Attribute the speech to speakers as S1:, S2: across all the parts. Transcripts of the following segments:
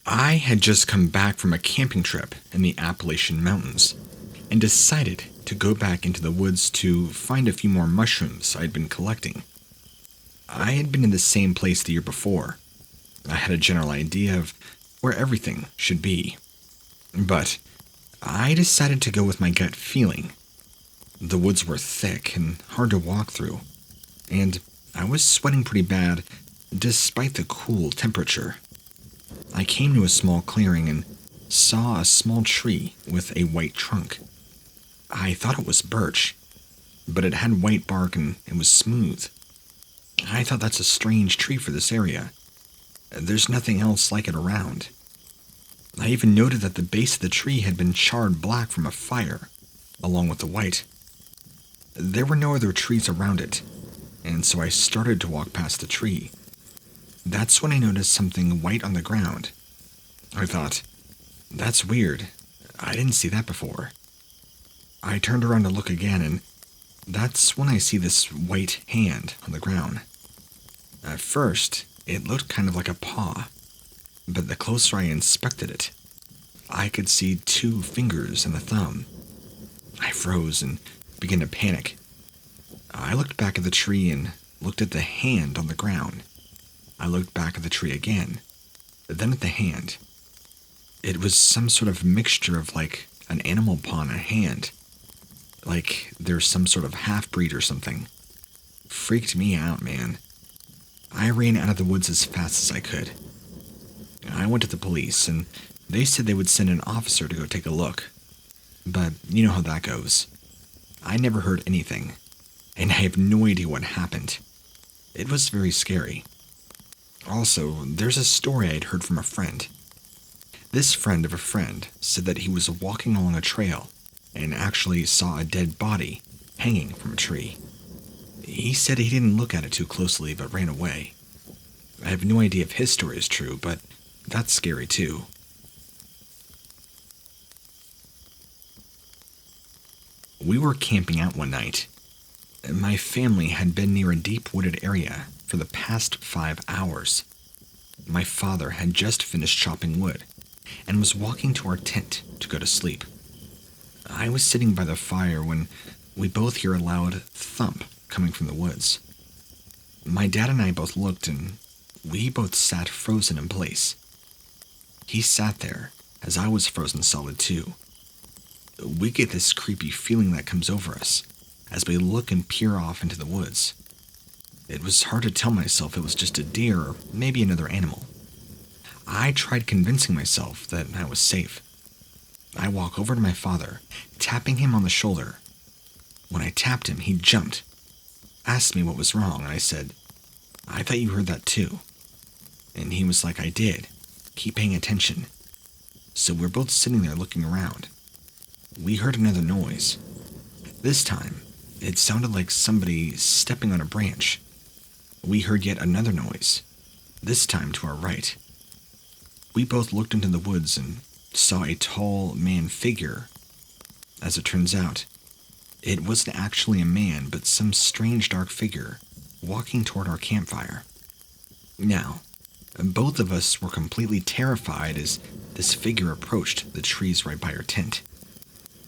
S1: I had just come back from a camping trip in the Appalachian Mountains and decided to go back into the woods to find a few more mushrooms I'd been collecting. I had been in the same place the year before. I had a general idea of where everything should be. But I decided to go with my gut feeling. The woods were thick and hard to walk through, and I was sweating pretty bad despite the cool temperature. I came to a small clearing and saw a small tree with a white trunk. I thought it was birch, but it had white bark and it was smooth. I thought that's a strange tree for this area. There's nothing else like it around. I even noted that the base of the tree had been charred black from a fire, along with the white. There were no other trees around it, and so I started to walk past the tree. That's when I noticed something white on the ground. I thought, that's weird. I didn't see that before. I turned around to look again, and that's when I see this white hand on the ground. At first, it looked kind of like a paw, but the closer I inspected it, I could see 2 fingers and a thumb. I froze and began to panic. I looked back at the tree and looked at the hand on the ground. I looked back at the tree again, then at the hand. It was some sort of mixture of like an animal paw and a hand. Like there's some sort of half-breed or something. Freaked me out, man. I ran out of the woods as fast as I could. I went to the police, and they said they would send an officer to go take a look. But you know how that goes. I never heard anything, and I have no idea what happened. It was very scary. Also, there's a story I'd heard from a friend. This friend of a friend said that he was walking along a trail and actually saw a dead body hanging from a tree. He said he didn't look at it too closely but ran away. I have no idea if his story is true, but that's scary too. We were camping out one night. My family had been near a deep wooded area for the past 5 hours. My father had just finished chopping wood and was walking to our tent to go to sleep. I was sitting by the fire when we both hear a loud thump coming from the woods. My dad and I both looked, and we both sat frozen in place. He sat there as I was frozen solid too. We get this creepy feeling that comes over us as we look and peer off into the woods. It was hard to tell myself it was just a deer or maybe another animal. I tried convincing myself that I was safe. I walk over to my father, tapping him on the shoulder. When I tapped him, he jumped, asked me what was wrong, and I said, "I thought you heard that too." And he was like, "I did. Keep paying attention." So we're both sitting there looking around. We heard another noise. This time, it sounded like somebody stepping on a branch. We heard yet another noise, this time to our right. We both looked into the woods and saw a tall man figure. As it turns out, it wasn't actually a man, but some strange dark figure walking toward our campfire. Now, both of us were completely terrified as this figure approached the trees right by our tent.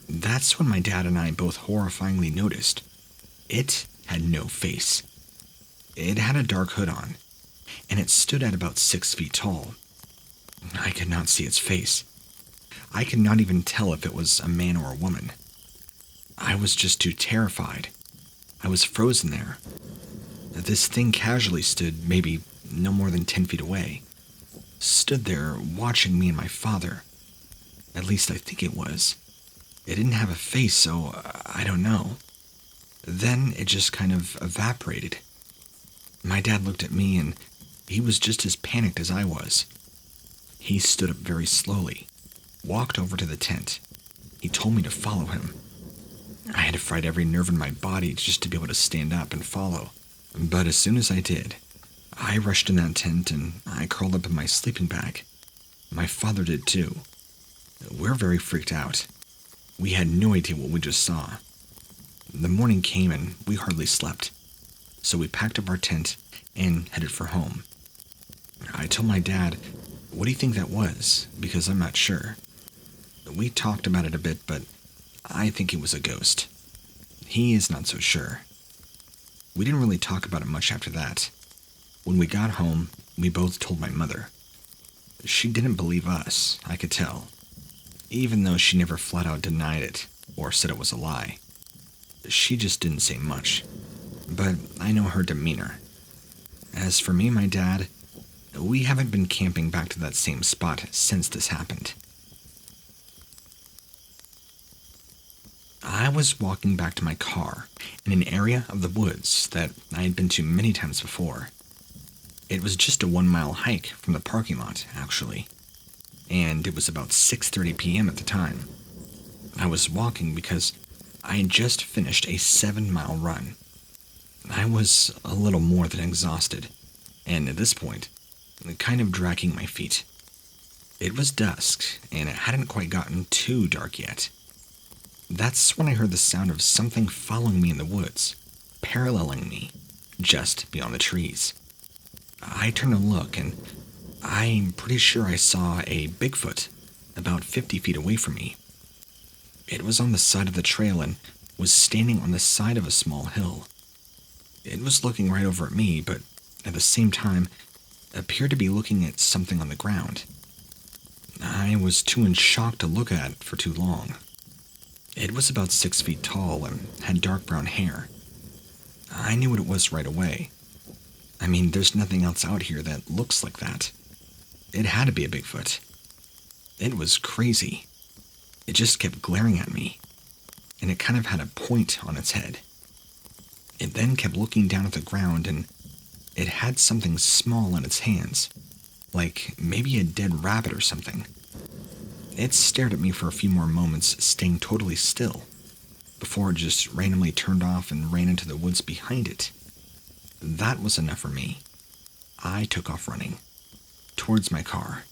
S1: That's when my dad and I both horrifyingly noticed it had no face. It had a dark hood on, and it stood at about 6 feet tall. I could not see its face. I could not even tell if it was a man or a woman. I was just too terrified. I was frozen there. This thing casually stood maybe no more than 10 feet away. Stood there watching me and my father. At least I think it was. It didn't have a face, so I don't know. Then it just kind of evaporated. My dad looked at me, and he was just as panicked as I was. He stood up very slowly, walked over to the tent. He told me to follow him. I had to fight every nerve in my body just to be able to stand up and follow. But as soon as I did, I rushed in that tent and I curled up in my sleeping bag. My father did too. We're very freaked out. We had no idea what we just saw. The morning came and we hardly slept. So we packed up our tent and headed for home. I told my dad What do you think that was? Because I'm not sure. We talked about it a bit, but I think it was a ghost. He is not so sure. We didn't really talk about it much after that. When we got home, we both told my mother. She didn't believe us, I could tell, even though she never flat out denied it or said it was a lie. She just didn't say much, but I know her demeanor. As for me and my dad, we haven't been camping back to that same spot since this happened. I was walking back to my car in an area of the woods that I had been to many times before. It was just a 1-mile hike from the parking lot, actually, and it was about 6:30 p.m. at the time. I was walking because I had just finished a 7-mile run. I was a little more than exhausted, and at this point, kind of dragging my feet. It was dusk, and it hadn't quite gotten too dark yet. That's when I heard the sound of something following me in the woods, paralleling me, just beyond the trees. I turned to look, and I'm pretty sure I saw a Bigfoot about 50 feet away from me. It was on the side of the trail and was standing on the side of a small hill. It was looking right over at me, but at the same time, appeared to be looking at something on the ground. I was too in shock to look at it for too long. It was about 6 feet tall and had dark brown hair. I knew what it was right away. I mean, there's nothing else out here that looks like that. It had to be a Bigfoot. It was crazy. It just kept glaring at me, and it kind of had a point on its head. It then kept looking down at the ground, and it had something small in its hands, like maybe a dead rabbit or something. It stared at me for a few more moments, staying totally still, before it just randomly turned off and ran into the woods behind it. That was enough for me. I took off running, towards my car.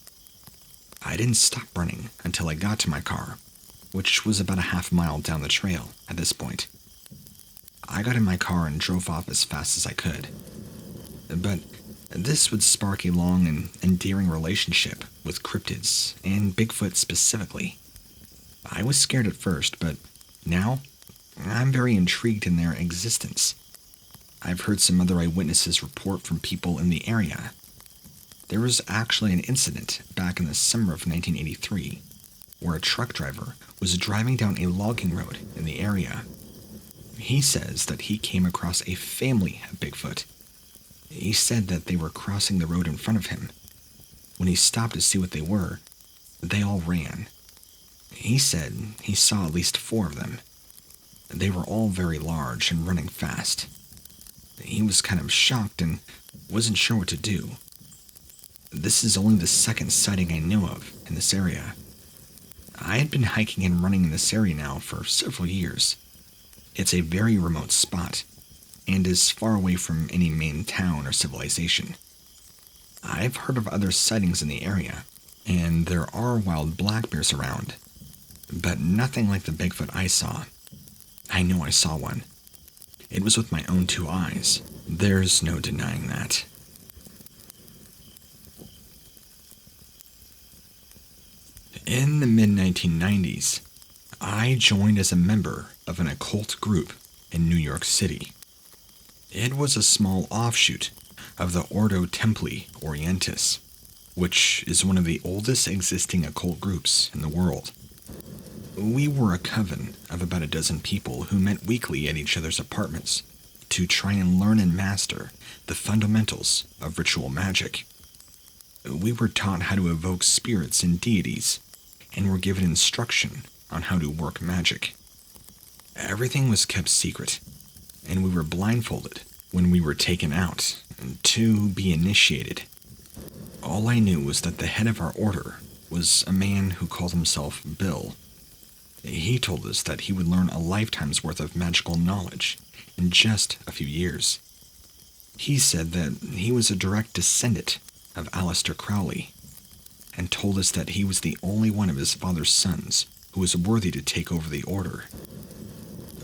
S1: I didn't stop running until I got to my car, which was about a half-mile down the trail at this point. I got in my car and drove off as fast as I could. But this would spark a long and endearing relationship with cryptids, and Bigfoot specifically. I was scared at first, but now I'm very intrigued in their existence. I've heard some other eyewitnesses report from people in the area. There was actually an incident back in the summer of 1983, where a truck driver was driving down a logging road in the area. He says that he came across a family of Bigfoot. He said that they were crossing the road in front of him. When he stopped to see what they were, they all ran. He said he saw at least 4 of them. They were all very large and running fast. He was kind of shocked and wasn't sure what to do. This is only the second sighting I know of in this area. I had been hiking and running in this area now for several years. It's a very remote spot, and is far away from any main town or civilization. I've heard of other sightings in the area, and there are wild black bears around, but nothing like the Bigfoot I saw. I know I saw one. It was with my own 2 eyes. There's no denying that. In the mid-1990s, I joined as a member of an occult group in New York City. It was a small offshoot of the Ordo Templi Orientis, which is one of the oldest existing occult groups in the world. We were a coven of about a dozen people who met weekly at each other's apartments to try and learn and master the fundamentals of ritual magic. We were taught how to evoke spirits and deities, and were given instruction on how to work magic. Everything was kept secret, and we were blindfolded when we were taken out to be initiated. All I knew was that the head of our order was a man who called himself Bill. He told us that he would learn a lifetime's worth of magical knowledge in just a few years. He said that he was a direct descendant of Aleister Crowley, and told us that he was the only one of his father's sons who was worthy to take over the order.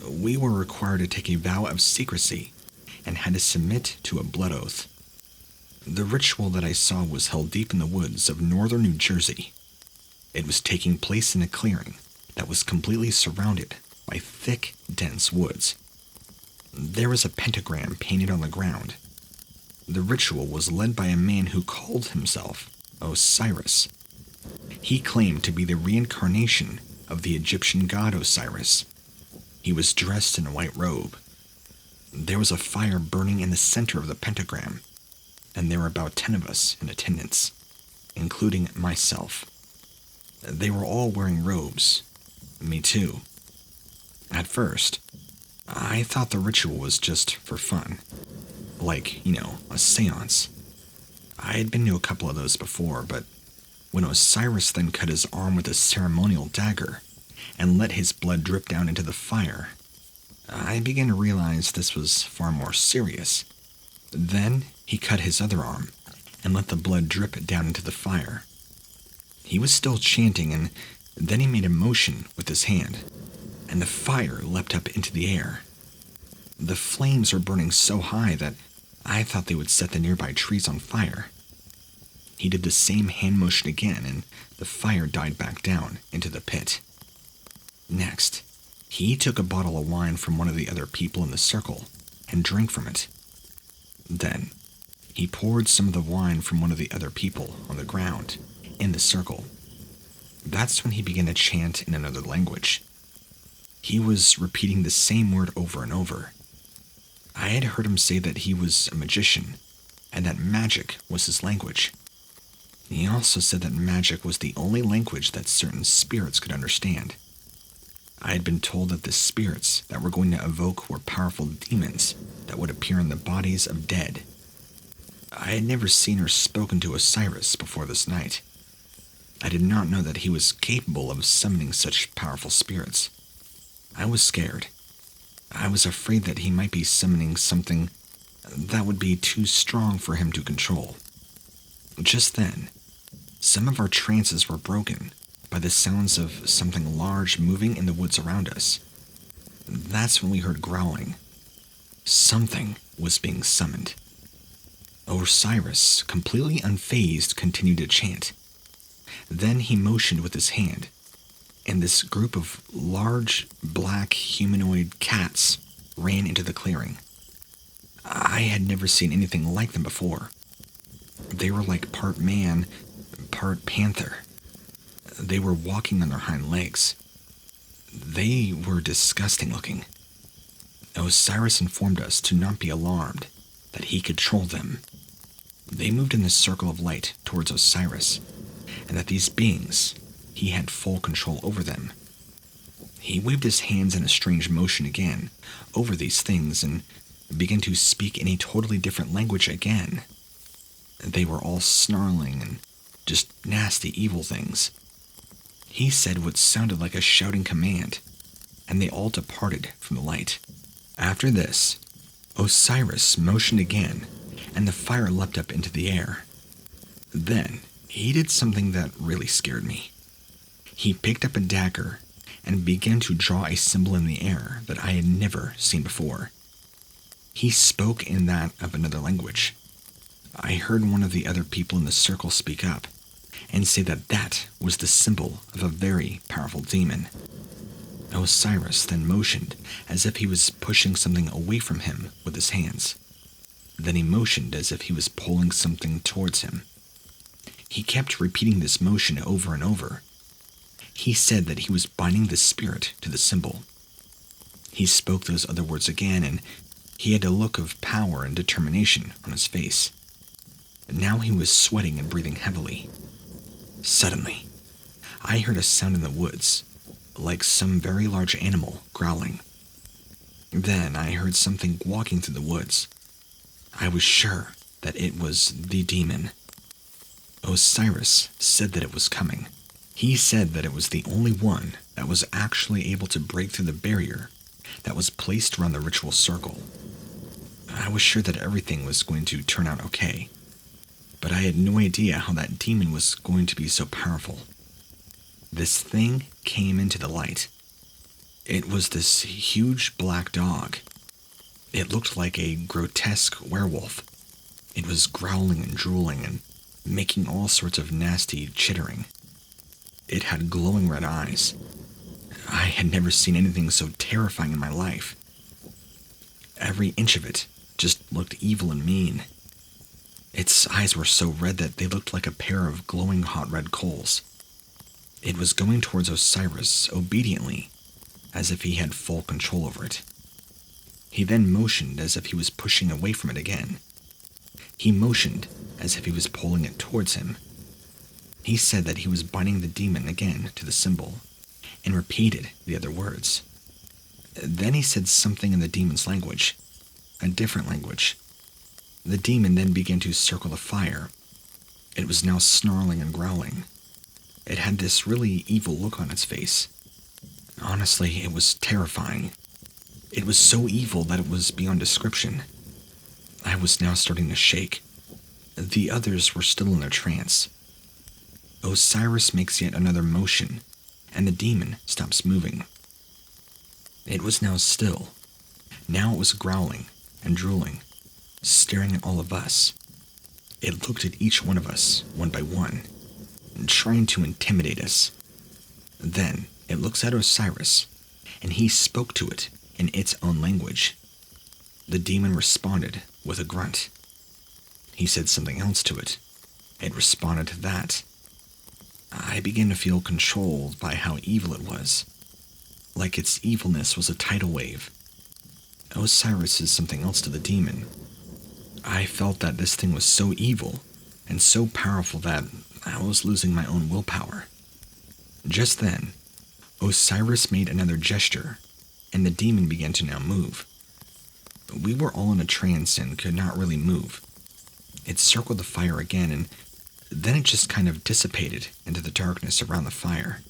S1: We were required to take a vow of secrecy and had to submit to a blood oath. The ritual that I saw was held deep in the woods of northern New Jersey. It was taking place in a clearing that was completely surrounded by thick, dense woods. There was a pentagram painted on the ground. The ritual was led by a man who called himself Osiris. He claimed to be the reincarnation of the Egyptian god Osiris. He was dressed in a white robe. There was a fire burning in the center of the pentagram, and there were about 10 of us in attendance, including myself. They were all wearing robes. Me too. At first, I thought the ritual was just for fun. Like, a seance. I had been to a couple of those before, but when Osiris then cut his arm with a ceremonial dagger and let his blood drip down into the fire, I began to realize this was far more serious. Then he cut his other arm and let the blood drip down into the fire. He was still chanting, and then he made a motion with his hand, and the fire leapt up into the air. The flames were burning so high that I thought they would set the nearby trees on fire. He did the same hand motion again, and the fire died back down into the pit. Next, he took a bottle of wine from one of the other people in the circle and drank from it. Then, he poured some of the wine from one of the other people on the ground in the circle. That's when he began to chant in another language. He was repeating the same word over and over. I had heard him say that he was a magician, and that magic was his language. He also said that magic was the only language that certain spirits could understand. I had been told that the spirits that were going to evoke were powerful demons that would appear in the bodies of dead. I had never seen or spoken to Osiris before this night. I did not know that he was capable of summoning such powerful spirits. I was scared. I was afraid that he might be summoning something that would be too strong for him to control. Just then, some of our trances were broken by the sounds of something large moving in the woods around us. That's when we heard growling. Something was being summoned. Osiris, completely unfazed, continued to chant. Then he motioned with his hand, and this group of large, black, humanoid cats ran into the clearing. I had never seen anything like them before. They were like part man, part panther. They were walking on their hind legs. They were disgusting looking. Osiris informed us to not be alarmed, that he controlled them. They moved in the circle of light towards Osiris, and that these beings, he had full control over them. He waved his hands in a strange motion again over these things and began to speak in a totally different language again. They were all snarling and just nasty, evil things. He said what sounded like a shouting command, and they all departed from the light. After this, Osiris motioned again, and the fire leapt up into the air. Then, he did something that really scared me. He picked up a dagger and began to draw a symbol in the air that I had never seen before. He spoke in that of another language. I heard one of the other people in the circle speak up and say that that was the symbol of a very powerful demon. Osiris then motioned as if he was pushing something away from him with his hands. Then he motioned as if he was pulling something towards him. He kept repeating this motion over and over. He said that he was binding the spirit to the symbol. He spoke those other words again, and he had a look of power and determination on his face. Now he was sweating and breathing heavily. Suddenly, I heard a sound in the woods, like some very large animal growling. Then I heard something walking through the woods. I was sure that it was the demon. Osiris said that it was coming. He said that it was the only one that was actually able to break through the barrier that was placed around the ritual circle. I was sure that everything was going to turn out okay, but I had no idea how that demon was going to be so powerful. This thing came into the light. It was this huge black dog. It looked like a grotesque werewolf. It was growling and drooling and making all sorts of nasty chittering. It had glowing red eyes. I had never seen anything so terrifying in my life. Every inch of it just looked evil and mean. Its eyes were so red that they looked like a pair of glowing hot red coals. It was going towards Osiris obediently, as if he had full control over it. He then motioned as if he was pushing away from it again. He motioned as if he was pulling it towards him. He said that he was binding the demon again to the symbol, and repeated the other words. Then he said something in the demon's language, a different language. The demon then began to circle the fire. It was now snarling and growling. It had this really evil look on its face. Honestly, it was terrifying. It was so evil that it was beyond description. I was now starting to shake. The others were still in their trance. Osiris makes yet another motion, and the demon stops moving. It was now still. Now it was growling and drooling, staring at all of us. It looked at each one of us, one by one, trying to intimidate us. Then it looks at Osiris, and he spoke to it in its own language. The demon responded with a grunt. He said something else to it. It responded to that. I began to feel controlled by how evil it was, like its evilness was a tidal wave. Osiris is something else to the demon. I felt that this thing was so evil and so powerful that I was losing my own willpower. Just then, Osiris made another gesture, and the demon began to now move. We were all in a trance and could not really move. It circled the fire again, and then it just kind of dissipated into the darkness around the fire.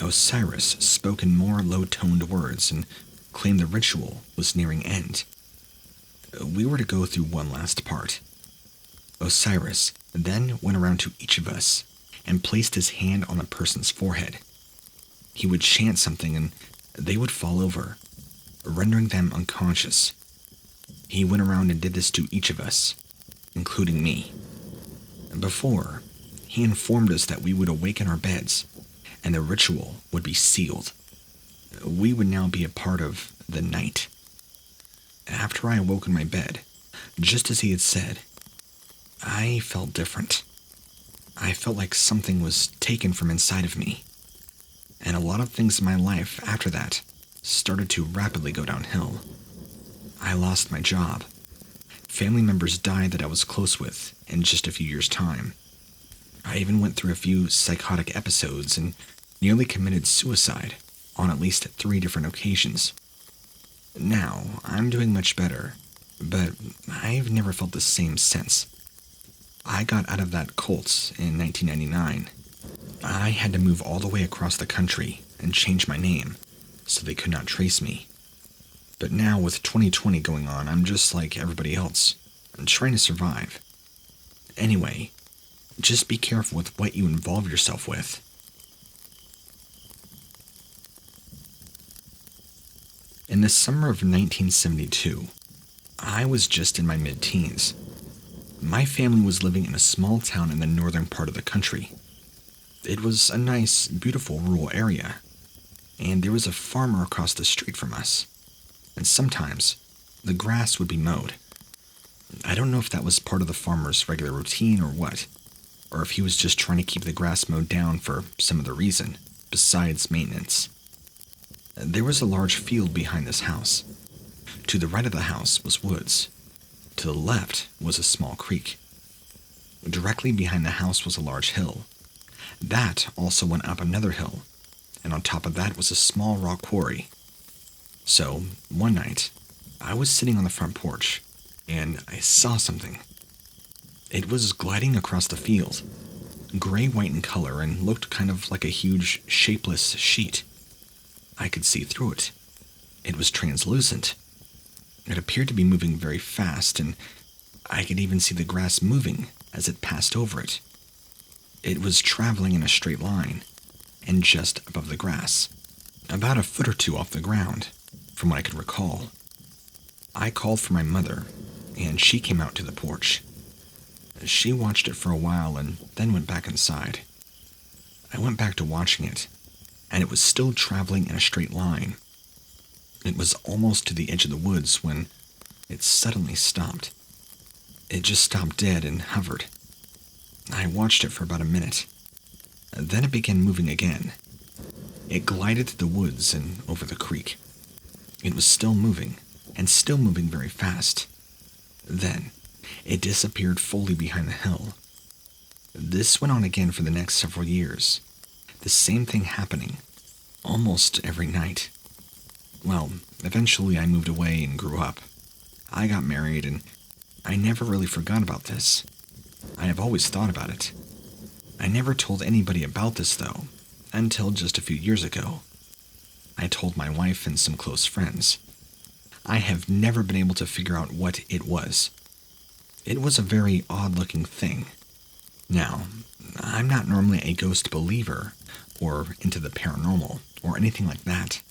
S1: Osiris spoke in more low-toned words and claimed the ritual was nearing end. We were to go through one last part. Osiris then went around to each of us and placed his hand on a person's forehead. He would chant something and they would fall over, rendering them unconscious. He went around and did this to each of us, including me. Before, he informed us that we would awake in our beds and the ritual would be sealed. We would now be a part of the night. After I awoke in my bed, just as he had said, I felt different. I felt like something was taken from inside of me. And a lot of things in my life after that started to rapidly go downhill. I lost my job. Family members died that I was close with in just a few years' time. I even went through a few psychotic episodes and nearly committed suicide on at least 3 different occasions. Now, I'm doing much better, but I've never felt the same since. I got out of that cult in 1999. I had to move all the way across the country and change my name so they could not trace me. But now with 2020 going on, I'm just like everybody else. I'm trying to survive. Anyway, just be careful with what you involve yourself with. In the summer of 1972, I was just in my mid-teens. My family was living in a small town in the northern part of the country. It was a nice, beautiful rural area, and there was a farmer across the street from us. And sometimes, the grass would be mowed. I don't know if that was part of the farmer's regular routine or what, or if he was just trying to keep the grass mowed down for some other reason, besides maintenance. There was a large field behind this house. To the right of the house was woods. To the left was a small creek. Directly behind the house was a large hill. That also went up another hill, and on top of that was a small rock quarry. So, one night, I was sitting on the front porch, and I saw something. It was gliding across the field, gray-white in color, and looked kind of like a huge, shapeless sheet. I could see through it. It was translucent. It appeared to be moving very fast, and I could even see the grass moving as it passed over it. It was traveling in a straight line, and just above the grass, about a foot or two off the ground, from what I could recall. I called for my mother, and she came out to the porch. She watched it for a while and then went back inside. I went back to watching it, and it was still traveling in a straight line. It was almost to the edge of the woods when it suddenly stopped. It just stopped dead and hovered. I watched it for about a minute. Then it began moving again. It glided through the woods and over the creek. It was still moving, and still moving very fast. Then, it disappeared fully behind the hill. This went on again for the next several years. The same thing happening, almost every night. Well, eventually I moved away and grew up. I got married, and I never really forgot about this. I have always thought about it. I never told anybody about this, though, until just a few years ago. I told my wife and some close friends. I have never been able to figure out what it was. It was a very odd-looking thing. Now, I'm not normally a ghost believer or into the paranormal or anything like that,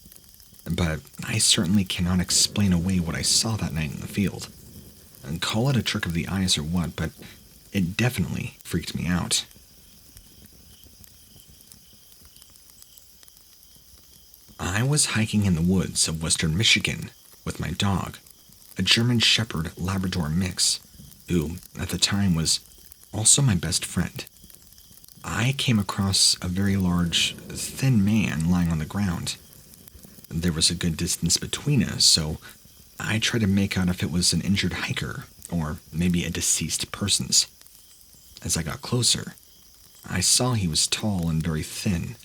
S1: but I certainly cannot explain away what I saw that night in the field. And call it a trick of the eyes or what, but it definitely freaked me out. I was hiking in the woods of western Michigan with my dog, a German Shepherd Labrador mix, who, at the time, was also my best friend. I came across a very large, thin man lying on the ground. There was a good distance between us, so I tried to make out if it was an injured hiker or maybe a deceased person's. As I got closer, I saw he was tall and very thin,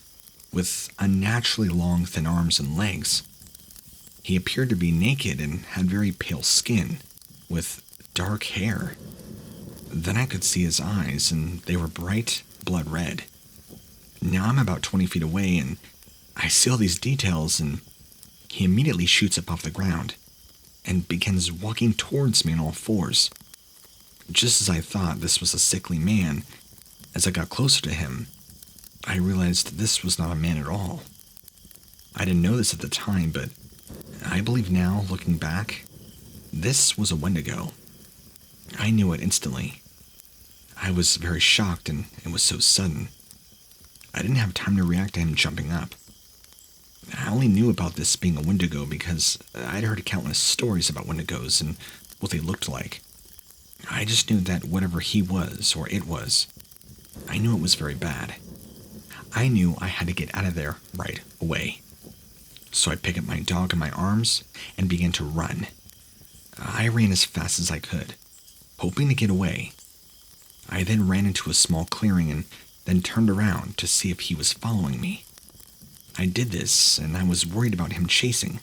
S1: with unnaturally long, thin arms and legs. He appeared to be naked and had very pale skin, with dark hair. Then I could see his eyes, and they were bright blood red. Now I'm about 20 feet away, and I see all these details, and he immediately shoots up off the ground and begins walking towards me on all fours. Just as I thought this was a sickly man, as I got closer to him, I realized this was not a man at all. I didn't know this at the time, but I believe now, looking back, this was a Wendigo. I knew it instantly. I was very shocked, and it was so sudden. I didn't have time to react to him jumping up. I only knew about this being a Wendigo because I'd heard countless stories about Wendigos and what they looked like. I just knew that whatever he was, or it was, I knew it was very bad. I knew I had to get out of there right away. So I picked up my dog in my arms and began to run. I ran as fast as I could, hoping to get away. I then ran into a small clearing and then turned around to see if he was following me. I did this, and I was worried about him chasing.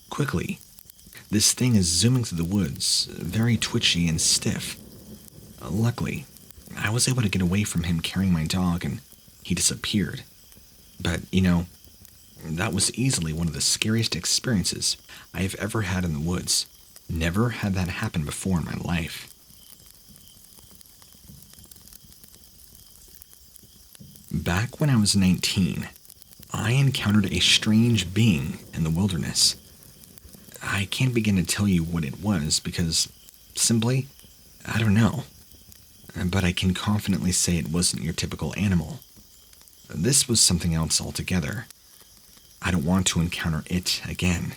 S1: Quickly, this thing is zooming through the woods, very twitchy and stiff. Luckily, I was able to get away from him carrying my dog, and he disappeared. But, that was easily one of the scariest experiences I have ever had in the woods. Never had that happen before in my life. Back when I was 19, I encountered a strange being in the wilderness. I can't begin to tell you what it was because, simply, I don't know. But I can confidently say it wasn't your typical animal. This was something else altogether. I don't want to encounter it again.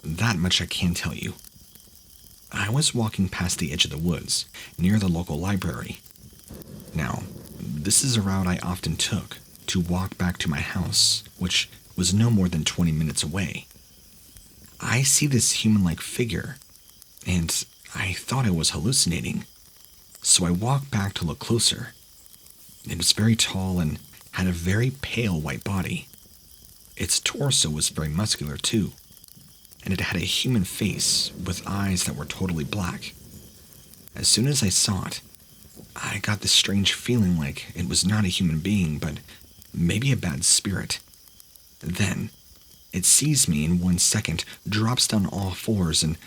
S1: That much I can tell you. I was walking past the edge of the woods, near the local library. Now, this is a route I often took to walk back to my house, which was no more than 20 minutes away. I see this human-like figure, and I thought I was hallucinating, so I walked back to look closer. It was very tall and had a very pale white body. Its torso was very muscular too, and it had a human face with eyes that were totally black. As soon as I saw it, I got this strange feeling like it was not a human being, but maybe a bad spirit. Then, it sees me in 1 second, drops down all fours, and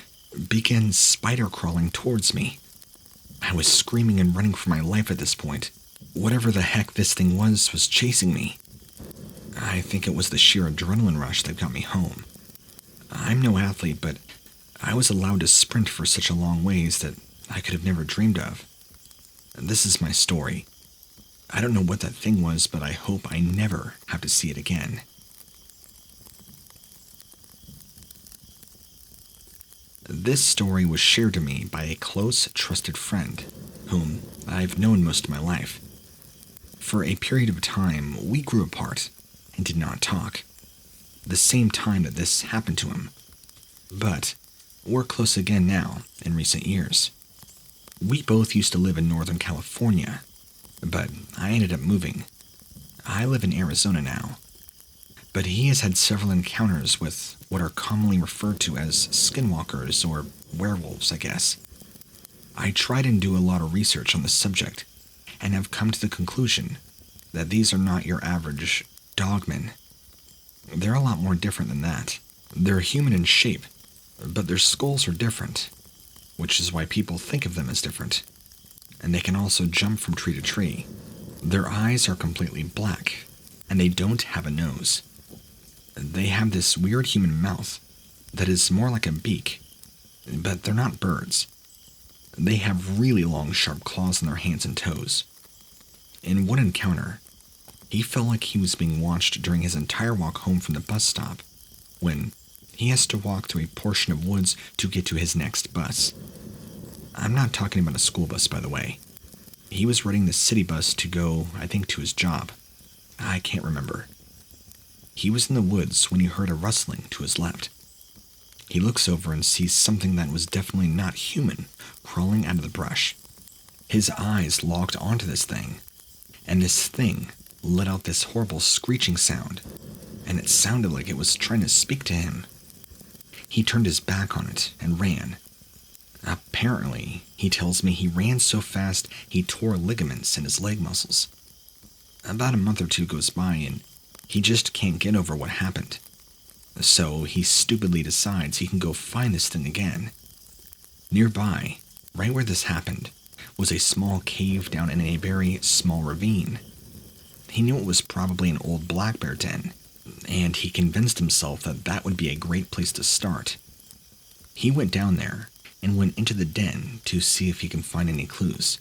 S1: begins spider crawling towards me. I was screaming and running for my life at this point. Whatever the heck this thing was chasing me. I think it was the sheer adrenaline rush that got me home. I'm no athlete, but I was allowed to sprint for such a long ways that I could have never dreamed of. This is my story. I don't know what that thing was, but I hope I never have to see it again. This story was shared to me by a close, trusted friend, whom I've known most of my life. For a period of time, we grew apart and did not talk, the same time that this happened to him. But we're close again now in recent years. We both used to live in Northern California, but I ended up moving. I live in Arizona now. But he has had several encounters with what are commonly referred to as skinwalkers or werewolves, I guess. I tried and do a lot of research on the subject and have come to the conclusion that these are not your average dogmen. They're a lot more different than that. They're human in shape, but their skulls are different, which is why people think of them as different. And they can also jump from tree to tree. Their eyes are completely black, and they don't have a nose. They have this weird human mouth that is more like a beak, but they're not birds. They have really long, sharp claws on their hands and toes. In one encounter, he felt like he was being watched during his entire walk home from the bus stop, when he has to walk through a portion of woods to get to his next bus. I'm not talking about a school bus, by the way. He was riding the city bus to go, I think, to his job. I can't remember. He was in the woods when he heard a rustling to his left. He looks over and sees something that was definitely not human crawling out of the brush. His eyes locked onto this thing, and this thing let out this horrible screeching sound, and it sounded like it was trying to speak to him. He turned his back on it and ran. Apparently, he tells me he ran so fast he tore ligaments in his leg muscles. About a month or two goes by and he just can't get over what happened. So he stupidly decides he can go find this thing again. Nearby, right where this happened, was a small cave down in a very small ravine. He knew it was probably an old black bear den, and he convinced himself that that would be a great place to start. He went down there and went into the den to see if he can find any clues.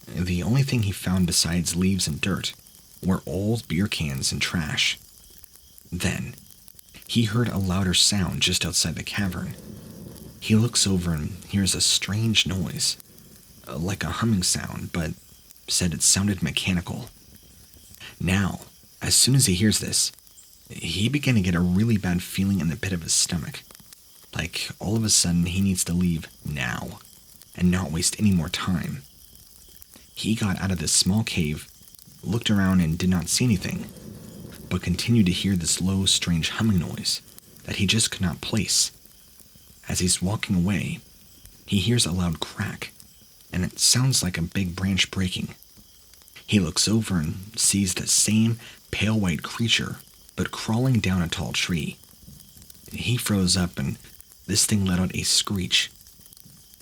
S1: The only thing he found besides leaves and dirt were old beer cans and trash. Then, he heard a louder sound just outside the cavern. He looks over and hears a strange noise, like a humming sound, but said it sounded mechanical. Now, as soon as he hears this, he began to get a really bad feeling in the pit of his stomach. Like, all of a sudden, he needs to leave now, and not waste any more time. He got out of this small cave, looked around and did not see anything, but continued to hear this low, strange humming noise that he just could not place. As he's walking away, he hears a loud crack, and it sounds like a big branch breaking. He looks over and sees the same pale white creature, but crawling down a tall tree. He froze up and this thing let out a screech.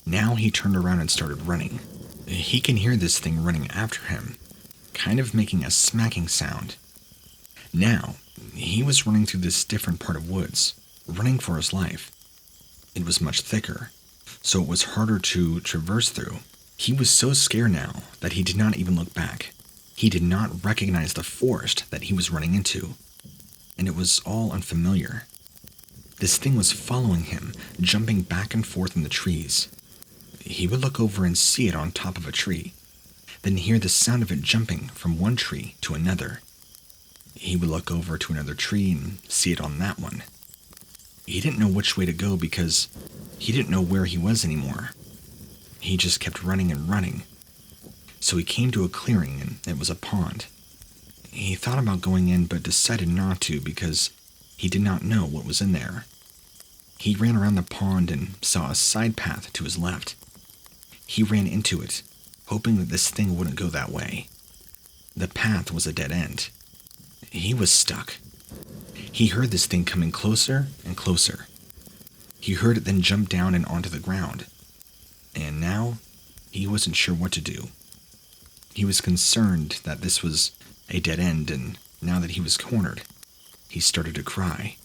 S1: Now he turned around and started running. He can hear this thing running after him, kind of making a smacking sound. Now, he was running through this different part of woods, running for his life. It was much thicker, so it was harder to traverse through. He was so scared now that he did not even look back. He did not recognize the forest that he was running into, and it was all unfamiliar. This thing was following him, jumping back and forth in the trees. He would look over and see it on top of a tree, then hear the sound of it jumping from one tree to another. He would look over to another tree and see it on that one. He didn't know which way to go because he didn't know where he was anymore. He just kept running and running. So he came to a clearing and it was a pond. He thought about going in but decided not to because he did not know what was in there. He ran around the pond and saw a side path to his left. He ran into it, hoping that this thing wouldn't go that way. The path was a dead end. He was stuck. He heard this thing coming closer and closer. He heard it then jump down and onto the ground. And now, he wasn't sure what to do. He was concerned that this was a dead end, and now that he was cornered, he started to cry.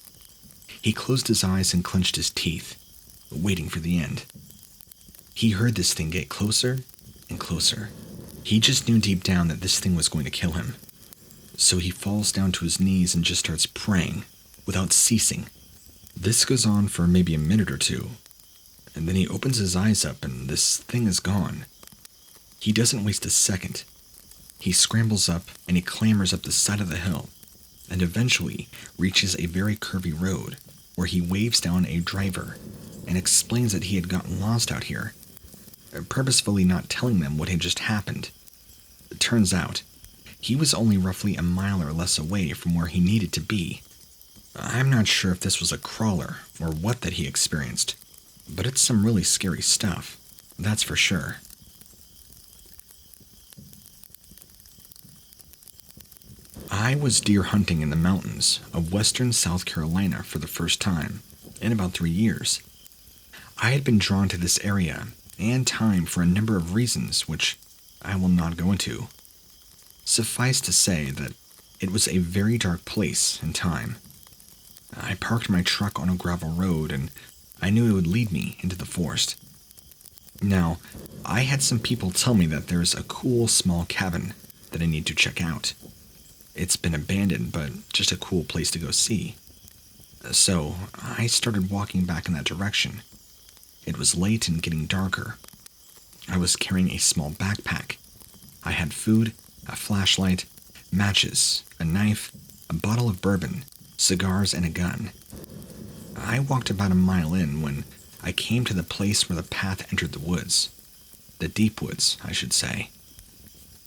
S1: He closed his eyes and clenched his teeth. waiting for the end. He heard this thing get closer and closer. He just knew deep down that this thing was going to kill him. So he falls down to his knees and just starts praying without ceasing. This goes on for maybe a minute or two, and then he opens his eyes up and this thing is gone. He doesn't waste a second. He scrambles up and he clambers up the side of the hill and eventually reaches a very curvy road where he waves down a driver and explains that he had gotten lost out here, purposefully not telling them what had just happened. It turns out, he was only roughly a mile or less away from where he needed to be. I'm not sure if this was a crawler or what that he experienced, but it's some really scary stuff, that's for sure. I was deer hunting in the mountains of western South Carolina for the first time in about 3 years. I had been drawn to this area and time for a number of reasons which I will not go into. Suffice to say that it was a very dark place and time. I parked my truck on a gravel road and I knew it would lead me into the forest. Now, I had some people tell me that there's a cool small cabin that I need to check out. It's been abandoned, but just a cool place to go see. So, I started walking back in that direction. It was late and getting darker. I was carrying a small backpack. I had food, a flashlight, matches, a knife, a bottle of bourbon, cigars, and a gun. I walked about a mile in when I came to the place where the path entered the woods. The deep woods, I should say.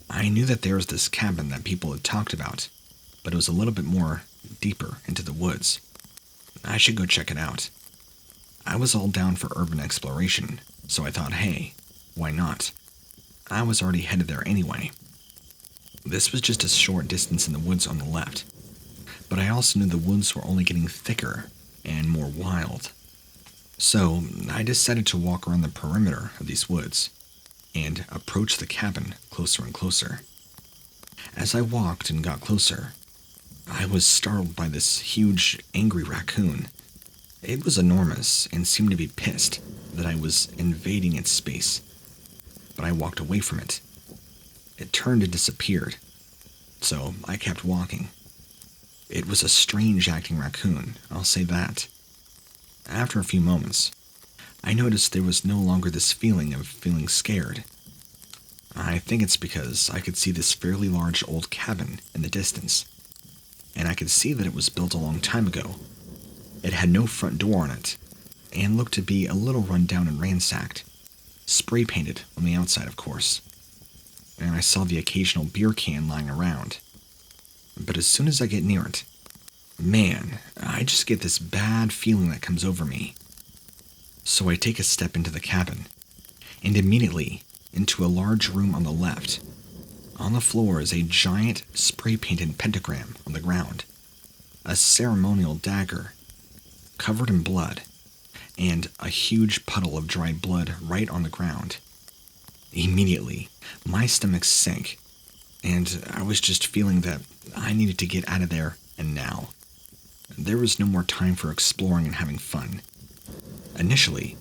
S1: I knew that there was this cabin that people had talked about, but it was a little bit more deeper into the woods. I should go check it out. I was all down for urban exploration, so I thought, hey, why not? I was already headed there anyway. This was just a short distance in the woods on the left, but I also knew the woods were only getting thicker and more wild. So I decided to walk around the perimeter of these woods and approach the cabin closer and closer. As I walked and got closer, I was startled by this huge, angry raccoon. It was enormous and seemed to be pissed that I was invading its space, but I walked away from it. It turned and disappeared, so I kept walking. It was a strange-acting raccoon, I'll say that. After a few moments, I noticed there was no longer this feeling of feeling scared. I think it's because I could see this fairly large old cabin in the distance, and I could see that it was built a long time ago. It had no front door on it, and looked to be a little run down and ransacked. Spray painted on the outside, of course. And I saw the occasional beer can lying around. But as soon as I get near it, man, I just get this bad feeling that comes over me. So I take a step into the cabin, and immediately into a large room on the left. On the floor is a giant spray-painted pentagram on the ground, a ceremonial dagger, covered in blood, and a huge puddle of dried blood right on the ground. Immediately, my stomach sank, and I was just feeling that I needed to get out of there, and now. There was no more time for exploring and having fun. Initially,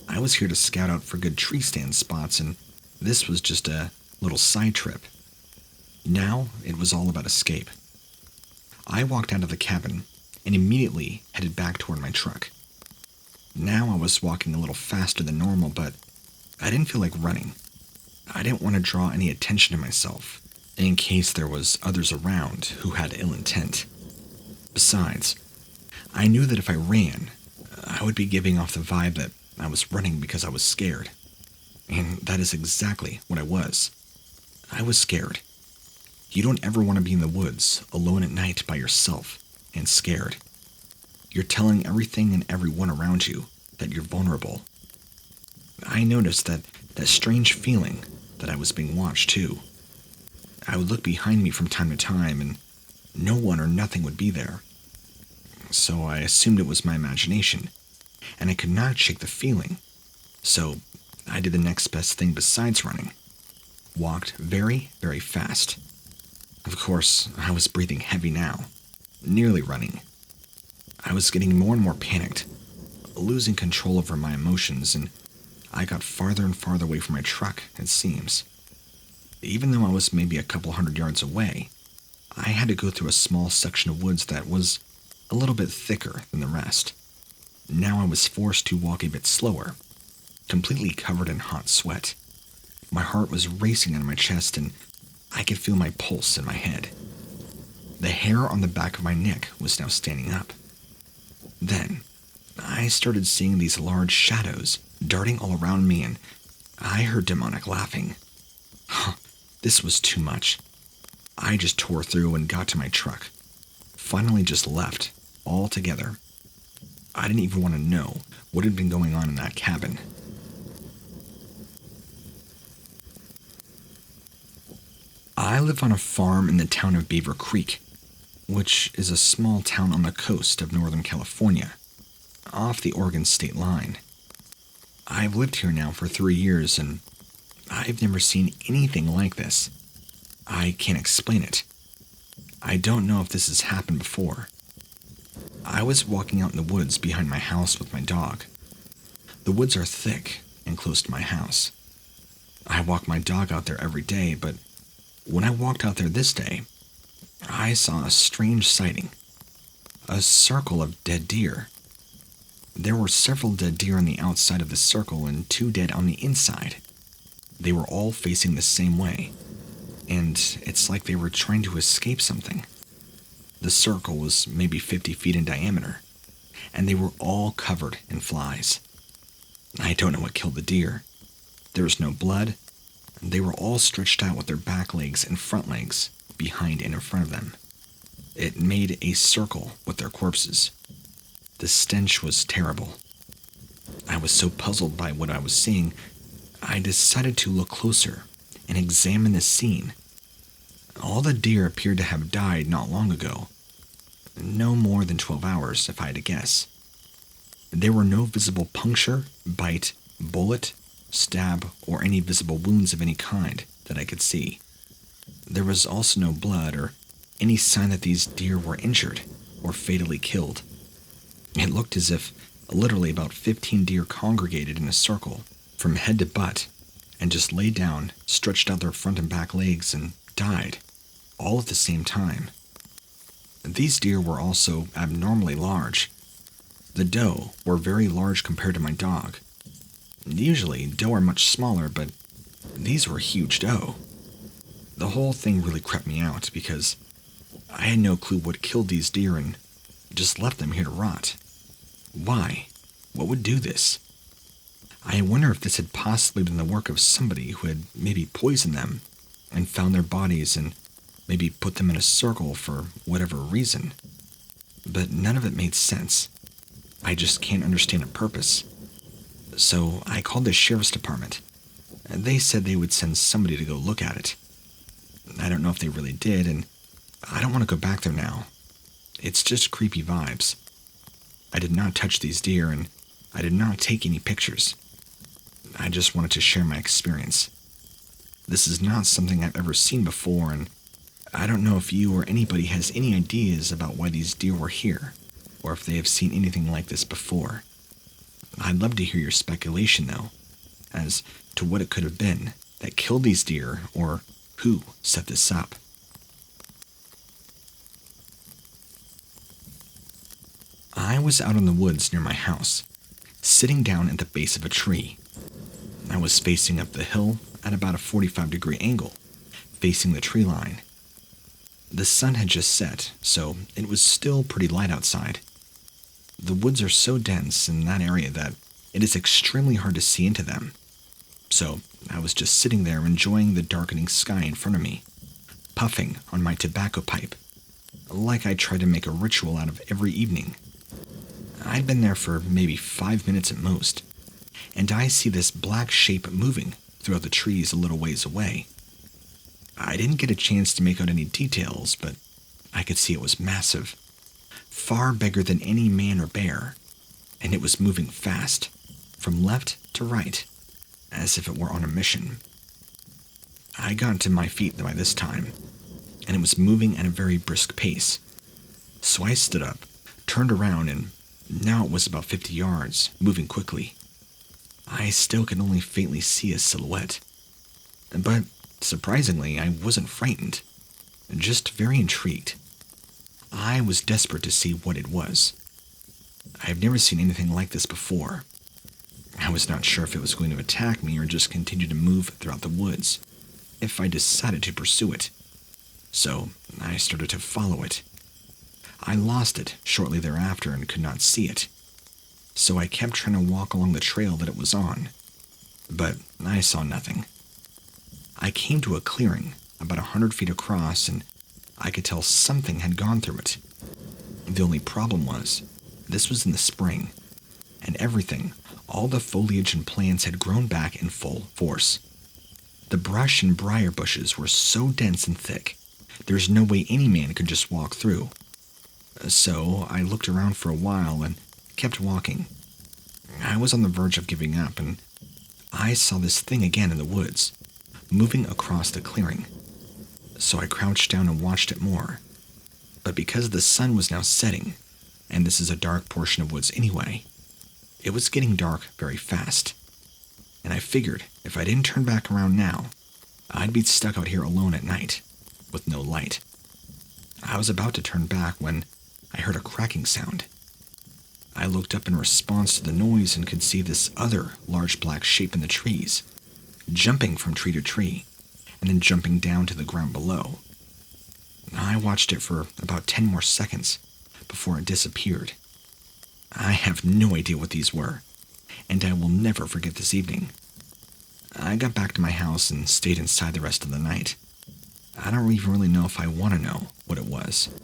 S1: I was here to scout out for good tree stand spots, and this was just a little side trip. Now, it was all about escape. I walked out of the cabin and immediately headed back toward my truck. Now I was walking a little faster than normal, but I didn't feel like running. I didn't want to draw any attention to myself, in case there was others around who had ill intent. Besides, I knew that if I ran, I would be giving off the vibe that I was running because I was scared. And that is exactly what I was. I was scared. You don't ever want to be in the woods, alone at night by yourself, and scared. You're telling everything and everyone around you that you're vulnerable. I noticed that strange feeling that I was being watched too. I would look behind me from time to time and no one or nothing would be there. So I assumed it was my imagination, and I could not shake the feeling. So I did the next best thing besides running. Walked very, very fast. Of course, I was breathing heavy now, nearly running. I was getting more and more panicked. losing control over my emotions, and I got farther and farther away from my truck, it seems. Even though I was maybe a couple hundred yards away, I had to go through a small section of woods that was a little bit thicker than the rest. Now I was forced to walk a bit slower, completely covered in hot sweat. My heart was racing out of my chest, and I could feel my pulse in my head. The hair on the back of my neck was now standing up. Then, I started seeing these large shadows darting all around me, and I heard demonic laughing. This was too much. I just tore through and got to my truck. Finally just left, altogether. I didn't even want to know what had been going on in that cabin. I live on a farm in the town of Beaver Creek, which is a small town on the coast of Northern California, off the Oregon state line. I've lived here now for 3 years, and I've never seen anything like this. I can't explain it. I don't know if this has happened before. I was walking out in the woods behind my house with my dog. The woods are thick and close to my house. I walk my dog out there every day, but when I walked out there this day, I saw a strange sighting. A circle of dead deer. There were several dead deer on the outside of the circle and 2 dead on the inside. They were all facing the same way, and it's like they were trying to escape something. The circle was maybe 50 feet in diameter, and they were all covered in flies. I don't know what killed the deer. There was no blood. They were all stretched out with their back legs and front legs behind and in front of them. It made a circle with their corpses. The stench was terrible. I was so puzzled by what I was seeing, I decided to look closer and examine the scene. All the deer appeared to have died not long ago. No more than 12 hours, if I had to guess. There were no visible puncture, bite, bullet, stab, or any visible wounds of any kind that I could see. There was also no blood or any sign that these deer were injured or fatally killed. It looked as if literally about 15 deer congregated in a circle from head to butt and just lay down, stretched out their front and back legs, and died, all at the same time. These deer were also abnormally large. The doe were very large compared to my dog. Usually, doe are much smaller, but these were huge doe. The whole thing really crept me out because I had no clue what killed these deer and just left them here to rot. Why? What would do this? I wonder if this had possibly been the work of somebody who had maybe poisoned them and found their bodies and maybe put them in a circle for whatever reason. But none of it made sense. I just can't understand a purpose. So I called the sheriff's department, and they said they would send somebody to go look at it. I don't know if they really did, and I don't want to go back there now. It's just creepy vibes. I did not touch these deer, and I did not take any pictures. I just wanted to share my experience. This is not something I've ever seen before, and I don't know if you or anybody has any ideas about why these deer were here, or if they have seen anything like this before. I'd love to hear your speculation, though, as to what it could have been that killed these deer, or who set this up. I was out in the woods near my house, sitting down at the base of a tree. I was facing up the hill at about a 45-degree angle, facing the tree line. The sun had just set, so it was still pretty light outside. The woods are so dense in that area that it is extremely hard to see into them. So I was just sitting there enjoying the darkening sky in front of me, puffing on my tobacco pipe, like I try to make a ritual out of every evening. I'd been there for maybe 5 minutes at most, and I see this black shape moving throughout the trees a little ways away. I didn't get a chance to make out any details, but I could see it was massive, far bigger than any man or bear, and it was moving fast, from left to right, as if it were on a mission. I got to my feet by this time, and it was moving at a very brisk pace. So I stood up, turned around, and Now it was about 50 yards, moving quickly. I still could only faintly see a silhouette. But surprisingly, I wasn't frightened, just very intrigued. I was desperate to see what it was. I have never seen anything like this before. I was not sure if it was going to attack me or just continue to move throughout the woods, if I decided to pursue it. So I started to follow it. I lost it shortly thereafter and could not see it. So I kept trying to walk along the trail that it was on, but I saw nothing. I came to a clearing about 100 feet across, and I could tell something had gone through it. The only problem was, this was in the spring, and everything, all the foliage and plants had grown back in full force. The brush and briar bushes were so dense and thick, there's no way any man could just walk through. So I looked around for a while and kept walking. I was on the verge of giving up, and I saw this thing again in the woods, moving across the clearing. So I crouched down and watched it more. But because the sun was now setting, and this is a dark portion of woods anyway, it was getting dark very fast. And I figured if I didn't turn back around now, I'd be stuck out here alone at night, with no light. I was about to turn back when I heard a cracking sound. I looked up in response to the noise and could see this other large black shape in the trees, jumping from tree to tree, and then jumping down to the ground below. I watched it for about 10 more seconds before it disappeared. I have no idea what these were, and I will never forget this evening. I got back to my house and stayed inside the rest of the night. I don't even really know if I want to know what it was.